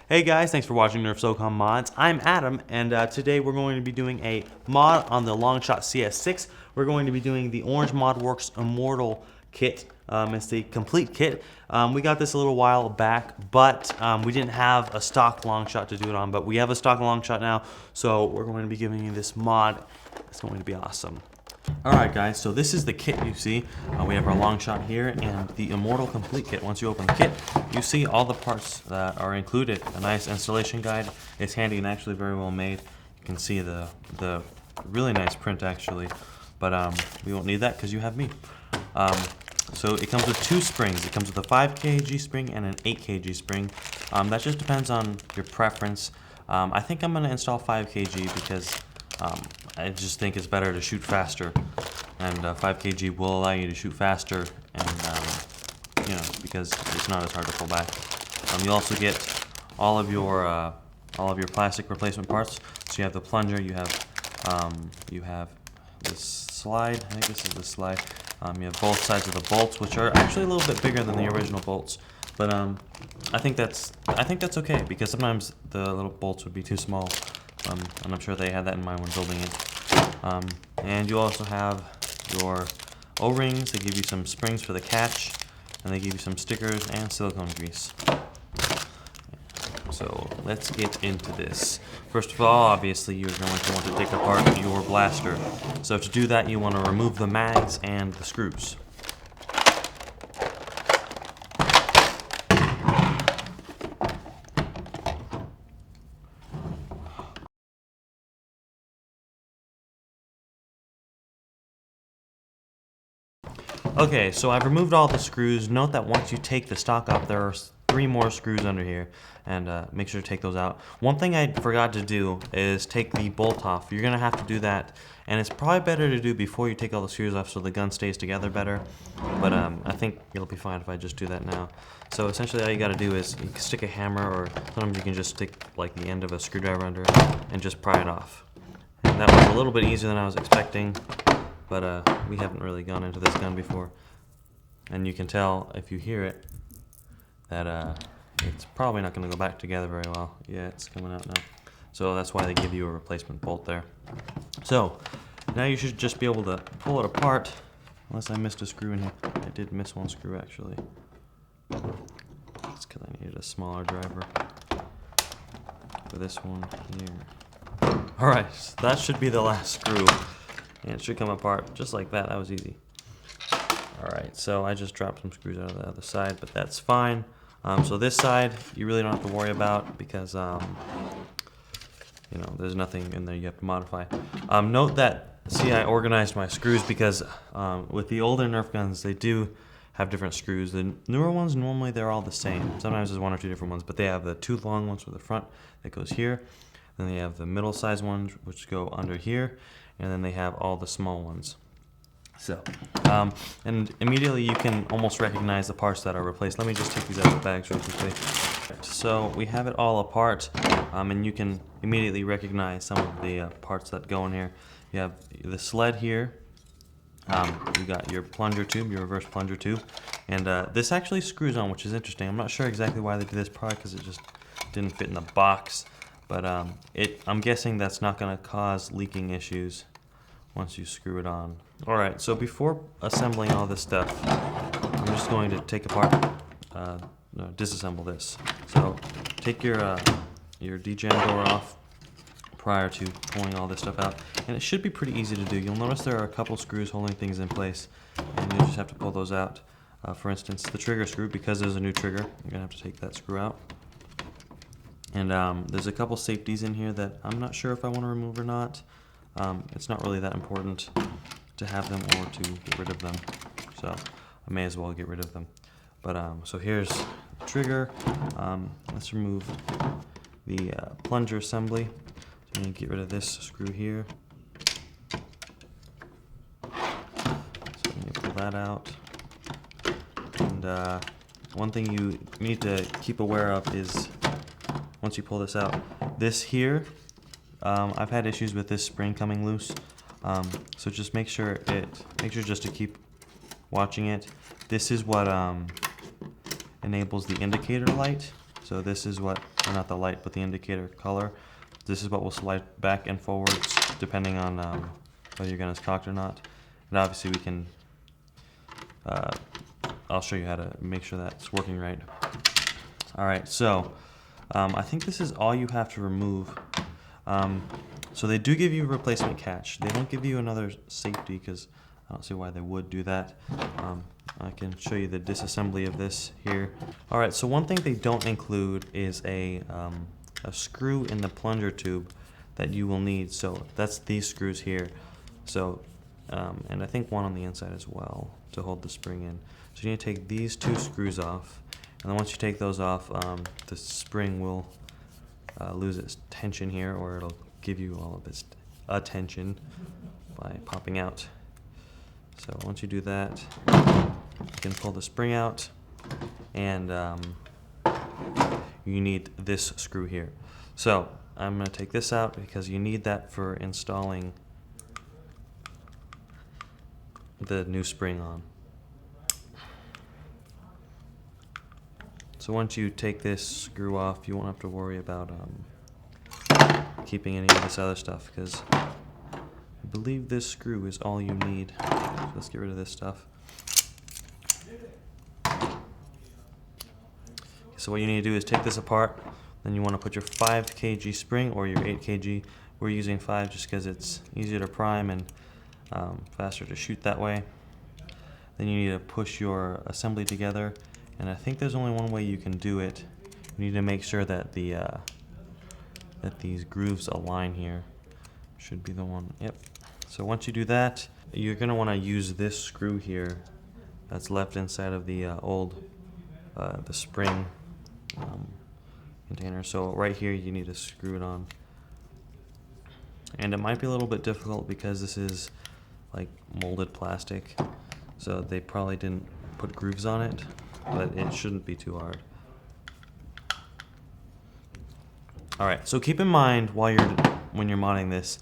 Hey guys, thanks for watching Nerf Socom Mods. I'm Adam, and today we're going to be doing a mod on the Longshot CS6. We're going to be doing the Orange ModWorks Immortal kit. It's the complete kit. We got this a little while back, but we didn't have a stock Longshot to do it on, but we have a stock Longshot now, so we're going to be giving you this mod. It's going to be awesome. Alright guys, so this is the kit you see. We have our Longshot here and the Immortal Complete Kit. Once you open the kit, you see all the parts that are included. A nice installation guide. It's handy and actually very well made. You can see the really nice print actually, but we won't need that because you have me. So it comes with 2 springs. It comes with a 5 kg spring and an 8 kg spring. That just depends on your preference. I think I'm going to install 5 kg because I just think it's better to shoot faster, and 5 kg will allow you to shoot faster, and you know, because it's not as hard to pull back. You also get all of your plastic replacement parts. So you have the plunger, you have this slide. I think this is the slide. You have both sides of the bolts, which are actually a little bit bigger than the original bolts, but I think that's okay because sometimes the little bolts would be too small. And I'm sure they had that in mind when building it. And you also have your O-rings. They give you some springs for the catch, and they give you some stickers and silicone grease. So let's get into this. First of all, obviously you're going to want to take apart your blaster. So to do that, you want to remove the mags and the screws. Okay, so I've removed all the screws. Note that once you take the stock off, there are 3 more screws under here, and make sure to take those out. One thing I forgot to do is take the bolt off. You're going to have to do that, and it's probably better to do before you take all the screws off so the gun stays together better, but I think it'll be fine if I just do that now. So essentially all you got to do is you can stick a hammer, or sometimes you can just stick like the end of a screwdriver under and just pry it off. And that was a little bit easier than I was expecting. But we haven't really gone into this gun before. And you can tell, if you hear it, that it's probably not going to go back together very well. Yeah, it's coming out now. So that's why they give you a replacement bolt there. So, now you should just be able to pull it apart, unless I missed a screw in here. I did miss one screw, actually. That's because I needed a smaller driver for this one here. Alright, so that should be the last screw. And it should come apart just like that. That was easy. Alright, so I just dropped some screws out of the other side, but that's fine. So this side, you really don't have to worry about because, you know, there's nothing in there you have to modify. Note that, see, I organized my screws because with the older Nerf guns, they do have different screws. The newer ones, normally they're all the same. Sometimes there's 1 or 2 different ones, but they have the 2 long ones for the front that goes here. Then they have the middle-sized ones, which go under here. And then they have all the small ones. So, and immediately you can almost recognize the parts that are replaced. Let me just take these out of the bags really quickly. So we have it all apart, and you can immediately recognize some of the parts that go in here. You have the sled here. You got your plunger tube, your reverse plunger tube, and this actually screws on, which is interesting. I'm not sure exactly why they do this, probably because it just didn't fit in the box. But I'm guessing that's not going to cause leaking issues once you screw it on. Alright, so before assembling all this stuff, I'm just going to take apart, disassemble this. So take your degen door off prior to pulling all this stuff out. And it should be pretty easy to do. You'll notice there are a couple screws holding things in place, and you'll just have to pull those out. For instance, the trigger screw, because there's a new trigger, you're going to have to take that screw out. And there's a couple safeties in here that I'm not sure if I want to remove or not. It's not really that important to have them or to get rid of them, so I may as well get rid of them. But so here's the trigger. Let's remove the plunger assembly. So I'm going to get rid of this screw here. So I'm going to pull that out. And one thing you need to keep aware of is, once you pull this out, this here, I've had issues with this spring coming loose. So just make sure just to keep watching it. This is what enables the indicator light. So this is what, or not the light, but the indicator color. This is what will slide back and forwards depending on whether your gun is cocked or not. And obviously we can, I'll show you how to make sure that's working right. Alright, so I think this is all you have to remove. So they do give you a replacement catch. They don't give you another safety because I don't see why they would do that. I can show you the disassembly of this here. Alright, so one thing they don't include is a screw in the plunger tube that you will need. So that's these screws here. So, and I think one on the inside as well to hold the spring in. So you need to take these two screws off. And then once you take those off, the spring will lose its tension here, or it'll give you all of its attention by popping out. So once you do that, you can pull the spring out, and you need this screw here. So I'm going to take this out because you need that for installing the new spring on. So once you take this screw off, you won't have to worry about keeping any of this other stuff, because I believe this screw is all you need. So let's get rid of this stuff. So what you need to do is take this apart. Then you want to put your 5 kg spring or your 8 kg. We're using 5 just because it's easier to prime and faster to shoot that way. Then you need to push your assembly together. And I think there's only one way you can do it. You need to make sure that the that these grooves align here. Should be the one. Yep. So once you do that, you're going to want to use this screw here that's left inside of the old the spring container. So right here you need to screw it on. And it might be a little bit difficult because this is like molded plastic. So they probably didn't put grooves on it, but it shouldn't be too hard. Alright, so keep in mind when you're modding this,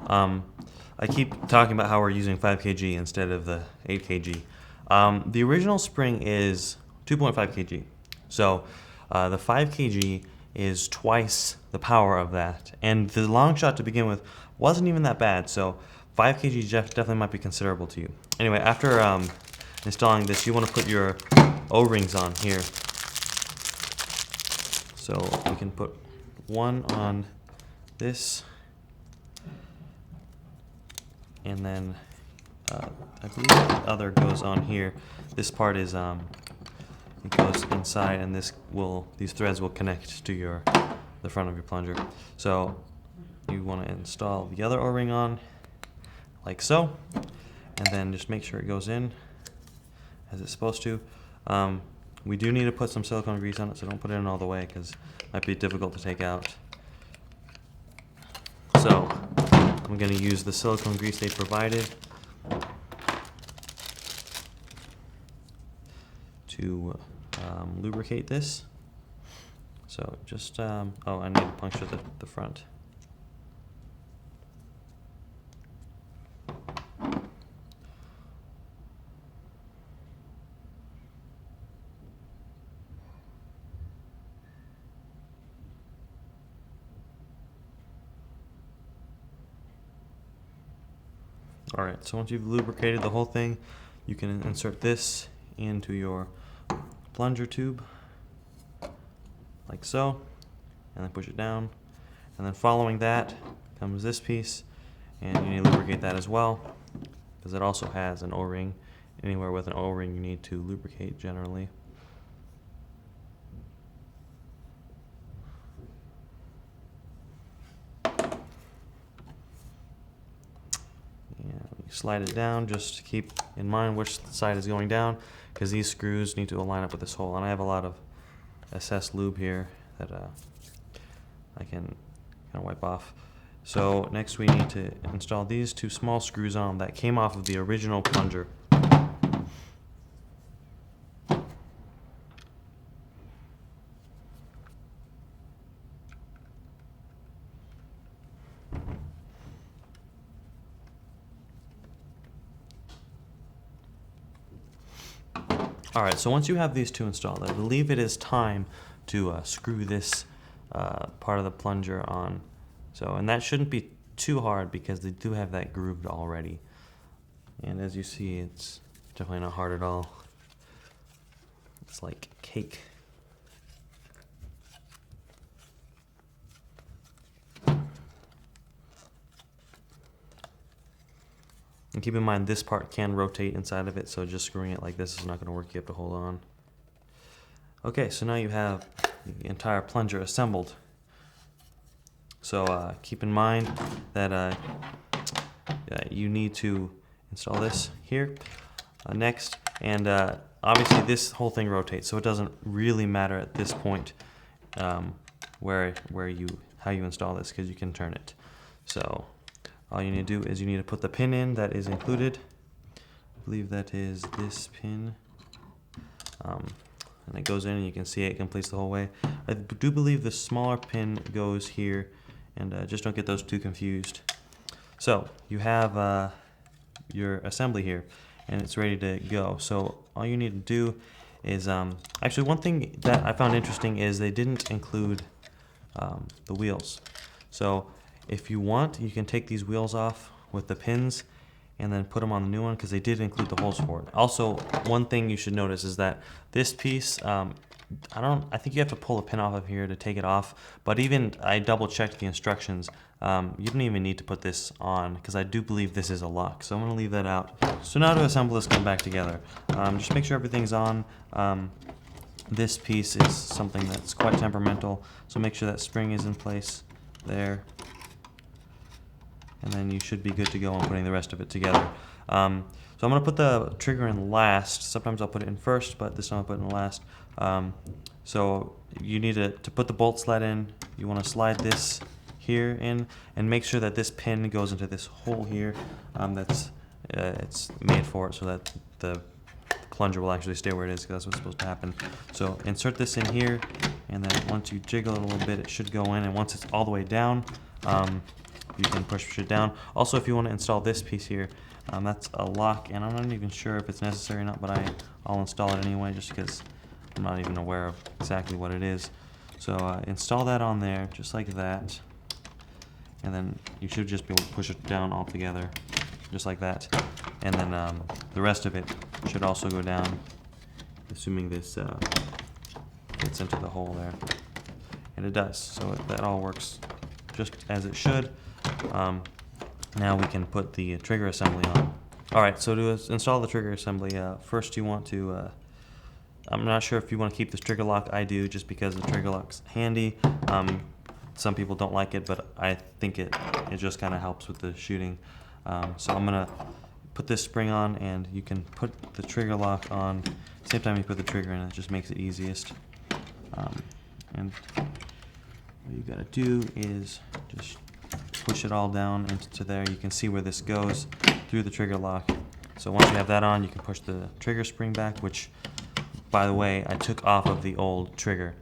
I keep talking about how we're using 5 kg instead of the 8 kg. The original spring is 2.5 kg. So the 5 kg is twice the power of that. And the Longshot to begin with wasn't even that bad, so 5 kg definitely might be considerable to you. Anyway, after installing this, you want to put your O-rings on here. So you can put one on this, and then I believe the other goes on here. This part is it goes inside, and these threads will connect to the front of your plunger. So you want to install the other O-ring on like so, and then just make sure it goes in as it's supposed to. We do need to put some silicone grease on it, so don't put it in all the way because it might be difficult to take out. So I'm going to use the silicone grease they provided to lubricate this. So just, oh, I need to puncture the front. Alright, so once you've lubricated the whole thing, you can insert this into your plunger tube, like so, and then push it down. And then following that comes this piece, and you need to lubricate that as well, because it also has an O-ring. Anywhere with an O-ring you need to lubricate generally. Slide it down, just to keep in mind which side is going down, because these screws need to align up with this hole. And I have a lot of SS lube here that I can kind of wipe off. So next we need to install these two small screws on that came off of the original plunger. Alright, so once you have these two installed, I believe it is time to screw this part of the plunger on. So, and that shouldn't be too hard because they do have that grooved already. And as you see, it's definitely not hard at all. It's like cake. And keep in mind, this part can rotate inside of it, so just screwing it like this is not going to work. You have to hold on. Okay, so now you have the entire plunger assembled. So keep in mind that you need to install this here next, and obviously this whole thing rotates, so it doesn't really matter at this point how you install this, because you can turn it. So all you need to do is you need to put the pin in that is included. I believe that is this pin. And it goes in and you can see it completes the whole way. I do believe the smaller pin goes here, and just don't get those two confused. So you have your assembly here and it's ready to go. So all you need to do is, actually one thing that I found interesting is they didn't include the wheels. So if you want, you can take these wheels off with the pins and then put them on the new one, because they did include the holes for it. Also, one thing you should notice is that this piece, I think you have to pull a pin off of here to take it off, but even I double checked the instructions. You don't even need to put this on, because I do believe this is a lock, so I'm going to leave that out. So now to assemble this, come back together. Just make sure everything's on. This piece is something that's quite temperamental, so make sure that spring is in place there. And then you should be good to go on putting the rest of it together. So I'm going to put the trigger in last. Sometimes I'll put it in first, but this time I'll put it in last. So you need to put the bolt sled in. You want to slide this here in, and make sure that this pin goes into this hole here. It's made for it so that the plunger will actually stay where it is, because that's what's supposed to happen. So insert this in here, and then once you jiggle it a little bit, it should go in. And once it's all the way down, you can push it down. Also, if you want to install this piece here, that's a lock, and I'm not even sure if it's necessary or not, but I'll install it anyway, just because I'm not even aware of exactly what it is. So install that on there, just like that, and then you should just be able to push it down all together, just like that. And then the rest of it should also go down, assuming this fits into the hole there. And it does, so that all works just as it should. Now we can put the trigger assembly on. Alright, so to install the trigger assembly, first you want to, I'm not sure if you want to keep this trigger lock. I do, just because the trigger lock's handy. Some people don't like it, but I think it just kind of helps with the shooting. So I'm going to put this spring on, and you can put the trigger lock on same time you put the trigger in. It just makes it easiest. And what you got to do is just push it all down into there. You can see where this goes through the trigger lock. So once you have that on, you can push the trigger spring back, which, by the way, I took off of the old trigger.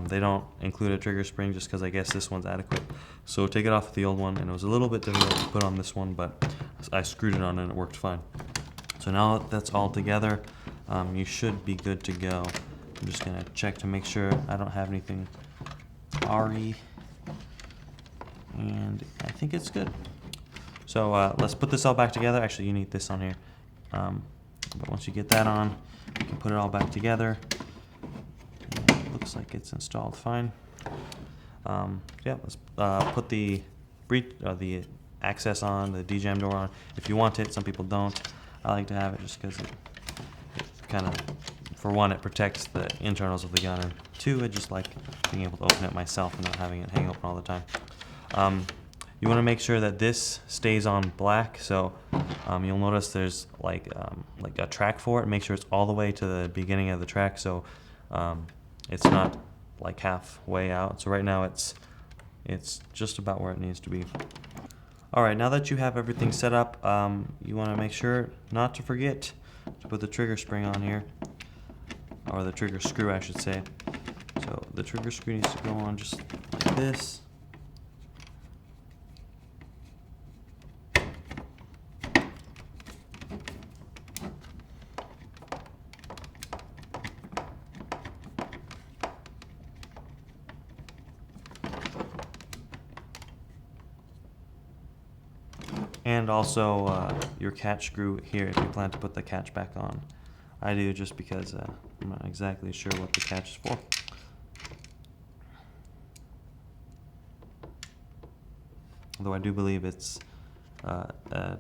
They don't include a trigger spring just because I guess this one's adequate. So take it off of the old one, and it was a little bit difficult to put on this one, but I screwed it on and it worked fine. So now that that's all together, you should be good to go. I'm just going to check to make sure I don't have anything RE, and I think it's good. So let's put this all back together. Actually, you need this on here. But once you get that on, you can put it all back together. And it looks like it's installed fine. Yeah, let's put the access on, the DJAM door on. If you want it, some people don't. I like to have it just because it kind of, for one, it protects the internals of the gun, and two, I just like being able to open it myself and not having it hang open all the time. You want to make sure that this stays on black, so you'll notice there's like a track for it. Make sure it's all the way to the beginning of the track, so it's not like halfway out. So right now it's just about where it needs to be. Alright, now that you have everything set up, you want to make sure not to forget to put the trigger spring on here, or the trigger screw I should say. So the trigger screw needs to go on just like this. and also your catch screw here if you plan to put the catch back on. I do just because I'm not exactly sure what the catch is for. Although I do believe it's a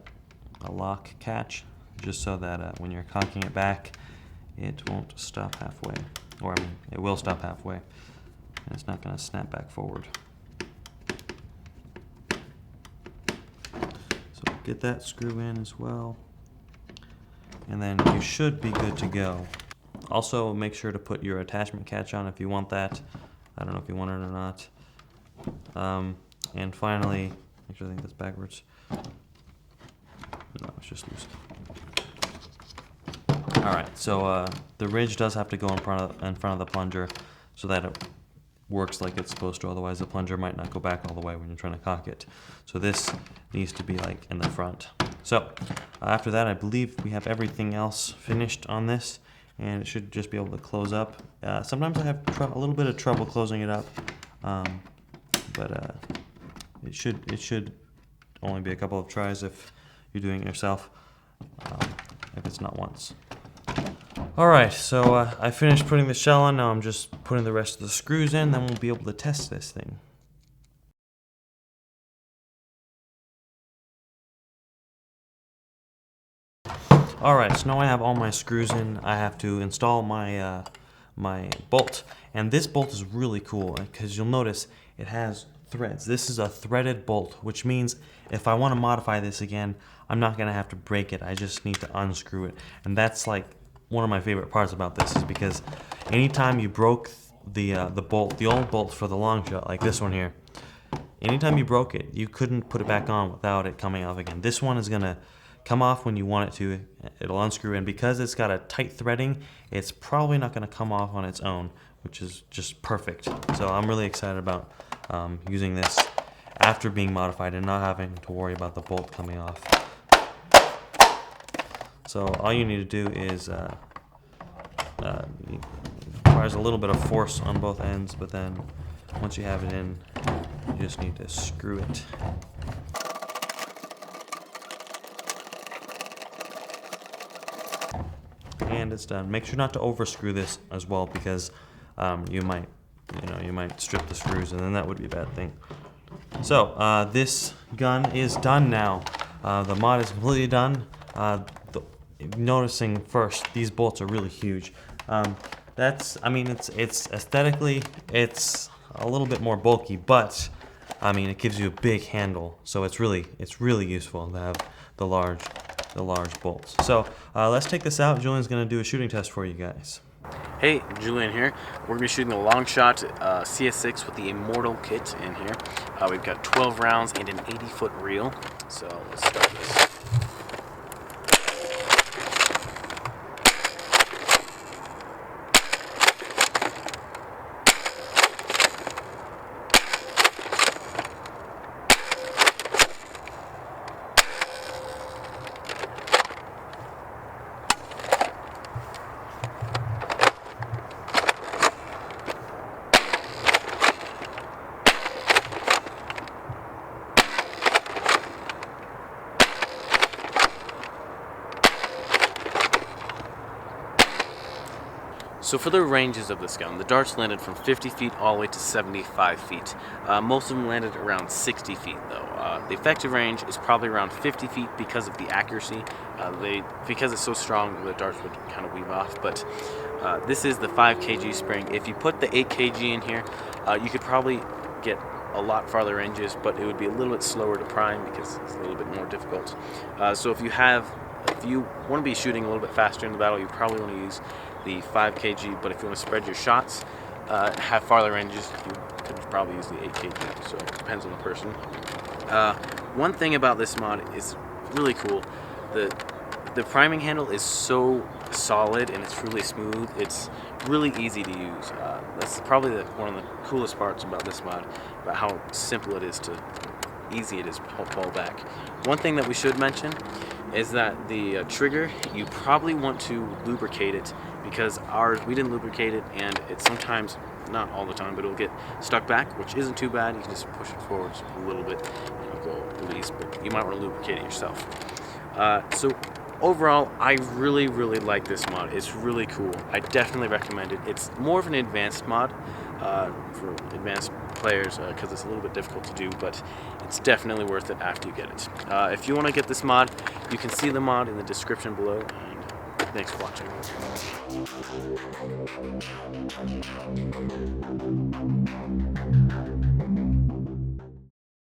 lock catch, just so that when you're cocking it back, it won't stop halfway. Or I mean, it will stop halfway, and it's not going to snap back forward. So get that screw in as well, and then you should be good to go. Also, make sure to put your attachment catch on if you want that. I don't know if you want it or not. And finally, actually I think that's backwards. No, it's just loose. Alright, so the ridge does have to go in front of the plunger so that it works like it's supposed to, otherwise the plunger might not go back all the way when you're trying to cock it. So this needs to be like in the front. So after that, I believe we have everything else finished on this, and it should just be able to close up. Sometimes I have a little bit of trouble closing it up, but it should only be a couple of tries if you're doing it yourself, if it's not once. Alright, so I finished putting the shell on. Now I'm just putting the rest of the screws in, then we'll be able to test this thing. Alright, so now I have all my screws in. I have to install my my bolt, and this bolt is really cool because you'll notice it has threads. This is a threaded bolt, which means if I want to modify this again, I'm not gonna have to break it. I just need to unscrew it, and that's like one of my favorite parts about this, is because anytime you broke the bolt, the old bolt for the Longshot, like this one here, anytime you broke it, you couldn't put it back on without it coming off again. This one is gonna come off when you want it to. It'll unscrew, and because it's got a tight threading, it's probably not gonna come off on its own, which is just perfect. So I'm really excited about using this after being modified and not having to worry about the bolt coming off. So all you need to do is, it requires a little bit of force on both ends, but then once you have it in, you just need to screw it. And it's done. Make sure not to overscrew this as well, because you might strip the screws, and then that would be a bad thing. So this gun is done now. The mod is completely done. Noticing first, these bolts are really huge. It's aesthetically, it's a little bit more bulky, but I mean, it gives you a big handle, so it's really useful to have the large bolts. So let's take this out. Julian's gonna do a shooting test for you guys. Hey, Julian here. We're going to be shooting the Longshot CS6 with the Immortal kit in here. We've got 12 rounds and an 80-foot reel. So let's start this. So for the ranges of this gun, the darts landed from 50 feet all the way to 75 feet. Most of them landed around 60 feet though. The effective range is probably around 50 feet because of the accuracy. Because it's so strong, the darts would kind of weave off, but this is the 5 kg spring. If you put the 8 kg in here, you could probably get a lot farther ranges, but it would be a little bit slower to prime because it's a little bit more difficult. So if you want to be shooting a little bit faster in the battle, you probably want to use the 5 kg, but if you want to spread your shots, have farther ranges, you could probably use the 8 kg, so it depends on the person. One thing about this mod is really cool. The priming handle is so solid and it's really smooth. It's really easy to use. That's probably one of the coolest parts about this mod, about how simple it is easy it is to pull back. One thing that we should mention is that the trigger, you probably want to lubricate it, because we didn't lubricate it, and it sometimes not all the time, but it'll get stuck back, which isn't too bad. You can just push it forward just a little bit and it'll go release, but you might want to lubricate it yourself. So overall, I really like this mod. It's really cool. I definitely recommend it. It's more of an advanced mod for advanced players because it's a little bit difficult to do, but it's definitely worth it after you get it. If you want to get this mod, you can see the mod in the description below, and thanks for watching.